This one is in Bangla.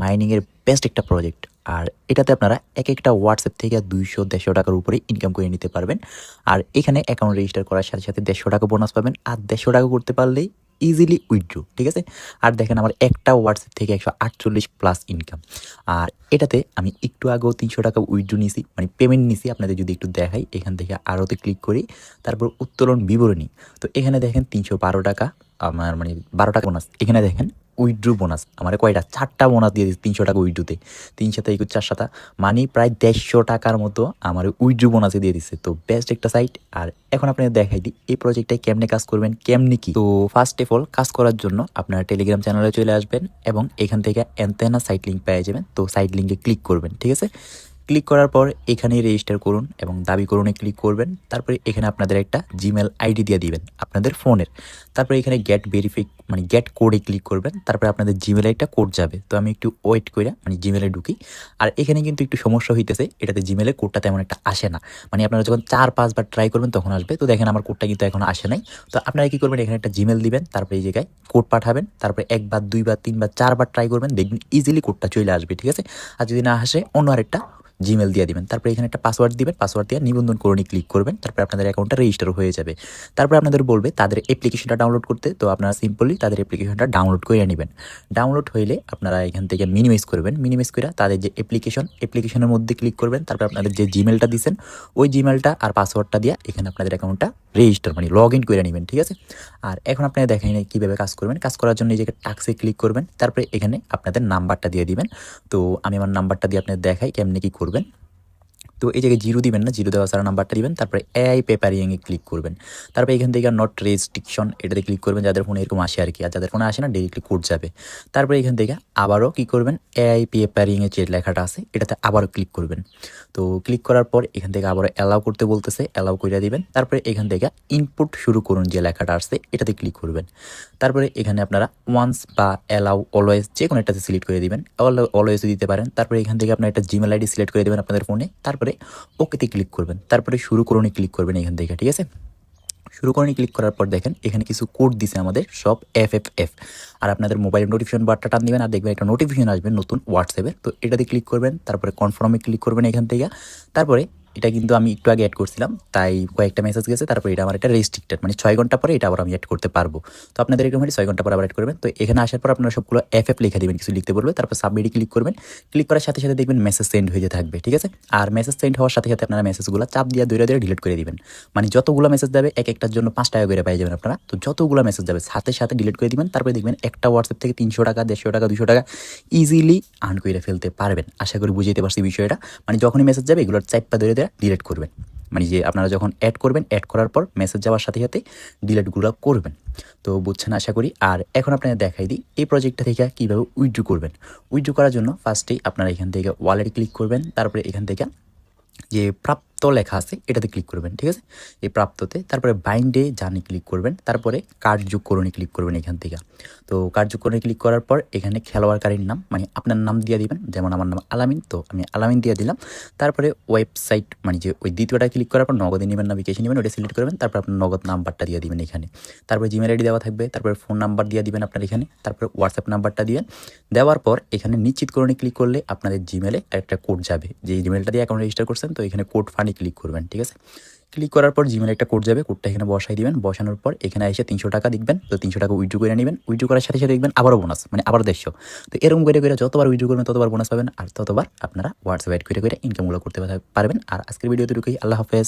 মাইনিংয়ের বেস্ট একটা প্রজেক্ট। আর এটাতে আপনারা এক একটা হোয়াটসঅ্যাপ থেকে 200-150 টাকার উপরে ইনকাম করে নিতে পারবেন। আর এখানে অ্যাকাউন্ট রেজিস্টার করার সাথে সাথে 150 টাকা বোনাস পাবেন। আর 150 টাকা করতে পারলেই ইজিলি উইথড্র, ঠিক আছে। আর দেখেন আমার একটা হোয়াটসঅ্যাপ থেকে 148+ ইনকাম। আর এটাতে আমি একটু আগেও 300 টাকা উইথড্র নিছি, মানে পেমেন্ট নিছি। আপনাদের যদি একটু দেখাই, এখান থেকে আরোতে ক্লিক করি, তারপর উত্তোলন বিবরণী। তো এখানে দেখেন 312 টাকা আমার, মানে 12 টাকা বোনাস। এখানে দেখেন উইথড্রু বোনাস আমার কয়টা, 4টা বোনাস দিয়ে দিচ্ছে 300 টাকা উইথড্রুতে। 3 7 21 4 7, মানে প্রায় 150 টাকার মতো আমার উইথড্রু বোনাসে দিয়ে দিচ্ছে। তো বেস্ট একটা সাইট। আর এখন আপনাদের দেখাই দিই এই প্রজেক্টটায় কেমনে কাজ করবেন, কেমনে কি। তো ফার্স্ট অফ অল কাজ করার জন্য আপনারা টেলিগ্রাম চ্যানেলে চলে আসবেন এবং এখান থেকে অ্যান্টেনা সাইট লিঙ্ক পেয়ে যাবেন। তো সাইট লিঙ্কে ক্লিক করবেন, ঠিক আছে। ক্লিক করার পর এখানে রেজিস্টার করুন এবং দাবি করুনে ক্লিক করবেন। তারপরে এখানে আপনাদের একটা জিমেল আইডি দিয়ে দিবেন আপনাদের ফোনের। তারপরে এখানে গেট ভেরিফাই, মানে গেট কোডে ক্লিক করবেন। তারপরে আপনাদের জিমেলে একটা কোড যাবে। তো আমি একটু ওয়েট করে মানে জিমেলে ঢুকি। আর এখানে কিন্তু একটু সমস্যা হইতেছে, এটাতে জিমেলে কোডটা তেমন একটা আসে না। মানে আপনারা যখন 4-5 বার ট্রাই করবেন তখন আসবে। তো দেখেন আমার কোডটা কিন্তু এখন আসে নাই। তো আপনারা কি করবেন, এখানে একটা জিমেল দিবেন, তারপরে এই জায়গায় কোড পাঠাবেন। তারপরে 1 বার 2 বার 3 বার 4 বার ট্রাই করবেন, দেখবেন ইজিলি কোডটা চলে আসবে, ঠিক আছে। আর যদি না আসে অন্য আরেকটা জিমেল দিয়ে দিবেন। তারপরে এখানে একটা পাসওয়ার্ড দিবেন, পাসওয়ার্ড দিয়ে নিবন্ধন করণী ক্লিক করবেন। তারপরে আপনাদের অ্যাকাউন্টটা রেজিস্টার হয়ে যাবে। তারপরে আপনাদের বলবে তাদের অ্যাপ্লিকেশনটা ডাউনলোড করতে। তো আপনারা সিম্পলি তাদের অ্যাপ্লিকেশনটা ডাউনলোড করে নেবেন। ডাউনলোড হইলে আপনারা এখান থেকে মিনিমাইজ করবেন। মিনিমাইজ করে তাদের যে অ্যাপ্লিকেশনের মধ্যে ক্লিক করবেন। তারপরে আপনাদের যে জিমেলটা দিচ্ছেন ওই জিমেলটা আর পাসওয়ার্ডটা দিয়ে এখানে আপনাদের অ্যাকাউন্টটা রেজিস্টার, মানে লগ ইন করে নেবেন, ঠিক আছে। আর এখন আপনারা দেখেন কীভাবে কাজ করবেন। কাজ করার জন্য এই জায়গায় টাক্সে ক্লিক করবেন। তারপরে এখানে আপনাদের নাম্বারটা দিয়ে দিবেন। তো আমি আমার নাম্বারটা দিয়ে আপনাদের দেখাই কেমনে কী করবেন। তো এই জায়গায় 0 দিবেন না, 0 দেওয়া ছাড়া নাম্বারটা দিবেন। তারপরে এআই পেপারিংয়ে ক্লিক করবেন। তারপরে এখান থেকে নট রেস্ট্রিকশন এটাতে ক্লিক করবেন, যাদের ফোনে এরকম আসে আর কি। আর যাদের ফোনে আসে না ডিরেক্টলি কোড যাবে। তারপরে এখান থেকে আবারও কী করবেন, এআই পেপারিংয়ে যে লেখাটা আছে এটাতে আবারও ক্লিক করবেন। তো ক্লিক করার পর এখান থেকে আবারও অ্যালাউ করতে বলতেছে, অ্যালাউ করে দিবেন। তারপরে এখান থেকে ইনপুট শুরু করুন যে লেখাটা আসছে এটাতে ক্লিক করবেন। তারপরে এখানে আপনারা ওয়ান্স বা অ্যালাউ অলওয়েজ যে কোনো একটাতে সিলেক্ট করে দিবেন, অলওয়েজও দিতে পারেন। তারপরে এখান থেকে আপনার একটা জিমেল আইডি সিলেক্ট করে দেবেন আপনাদের ফোনে। তারপরে ওকেতে ক্লিক করবেন। তারপরে শুরু করুন ক্লিক করবেন এখান থেকে, ঠিক আছে। শুরু করুন ক্লিক করার পর দেখেন এখানে কিছু কোড দিছে আমাদের সব FFF। আর আপনাদের মোবাইলের নোটিফিকেশন বারটা টান দিবেন আর দেখবেন একটা নোটিফিকেশন আসবে নতুন হোয়াটসঅ্যাপের। তো এটাতে ক্লিক করবেন। তারপরে কনফার্মে ক্লিক করবেন এখান থেকে। তারপরে এটা কিন্তু আমি একটু আগে অ্যাড করছিলাম, তাই কয়েকটা মেসেজ গেছে। তারপরে এটা আমার এটা রেস্ট্রিক্টেড, মানে 6 ঘন্টা পরে এটা আবার আমি অ্যাড করতে পারবো। তো আপনাদের এরকম হলে 6 ঘন্টা পরে আবার অ্যাড করবেন। তো এখানে আসার পর আপনারা সবগুলো FF লিখে দেবেন, কিছু লিখতে বলবে। তারপর সাবমিটে ক্লিক করবেন। ক্লিক করার সাথে সাথে দেখবেন মেসেজ সেন্ড হয়ে থাকবে, ঠিক আছে। আর মেসেজ সেন্ড হওয়ার সাথে সাথে আপনারা মেসেজগুলো চাপ দিয়ে দূরে দূরে ডিলিট করে দিবেন। মানে যতগুলো মেসেজ যাবে এক একটার জন্য 5 টাকা করে পেয়ে যাবেন আপনারা। তো যতগুলো মেসেজ যাবে সাথে সাথে ডিলিট করে দিবেন। তারপরে দেখবেন একটা হোয়াটসঅ্যাপ থেকে 300 টাকা, 150 টাকা, 200 টাকা ইজিলি আর্ন করে ফেলতে পারবেন। আশা করি বুঝাইতে পারছি বিষয়টা। মানে যখনই মেসেজ যাবে এগুলোর চাপটা ধরে ধরে ডিলিট করবেন। মানে যে আপনারা যখন অ্যাড করবেন, অ্যাড করার পর মেসেজ যাওয়ার সাথে সাথে ডিলিটগুলো করবেন। তো বুঝছেন আশা করি। আর এখন আপনাদের দেখাই দিই এই প্রজেক্টটা থেকে কীভাবে উইথড্র করবেন। উইথড্র করার জন্য ফার্স্টেই আপনারা এখান থেকে ওয়ালেটে ক্লিক করবেন। তারপরে এখান থেকে যে প্রাপ্ত লেখা আছে এটাতে ক্লিক করবেন, ঠিক আছে। এই প্রাপ্ততে তারপরে বাইন্ডে জানি ক্লিক করবেন। তারপরে কার্ড যোগ করণে ক্লিক করবেন এখান থেকে। তো কার্ড যোগ করণে ক্লিক করার পর এখানে খেলোয়াড়কারীর নাম, মানে আপনার নাম দিয়ে দিবেন। যেমন আমার নাম আলামিন, তো আমি আলামিন দিয়ে দিলাম। তারপরে ওয়েবসাইট, মানে যে ওই দ্বিতীয়টা ক্লিক করার পর নগদে নেবেন না বিকাশে নেবেন ওটা সিলেক্ট করবেন। তারপর আপনার নগদ নাম্বারটা দিয়ে দিবেন এখানে। তারপরে জিমেল আইডি দেওয়া থাকবে। তারপরে ফোন নাম্বার দিয়ে দিবেন আপনার এখানে। তারপরে হোয়াটসঅ্যাপ নাম্বারটা দিবেন। দেওয়ার পর এখানে নিশ্চিতকরণে ক্লিক করলে আপনাদের জিমেলে একটা কোড যাবে, যে জিমেলটা দিয়ে অ্যাকাউন্ট রেজিস্টার করছেন। তো এখানে কোড ফানি ক্লিক করবেন, ঠিক আছে। ক্লিক করার পর জিমেলে একটা কোড যাবে, কোডটা এখানে বসাই দিবেন। বসানোর পর এখানে এসে 300 টাকা দিবেন। তো 300 টাকা উইথড্র করে নেবেন। উইথড্র করার সাথে সাথে দেখবেন আবারও বোনাস, মানে আবার 150। তো এরকম করে করে যতবার উইথড্র করবেন ততবার বোনাস পাবেন। আর ততবার আপনারা হোয়াটসঅ্যাপ অ্যাড করে করে ইনকামগুলো করতে পারবেন। আর আজকের ভিডিওতে ঢুকেই আল্লাহ হাফেজ।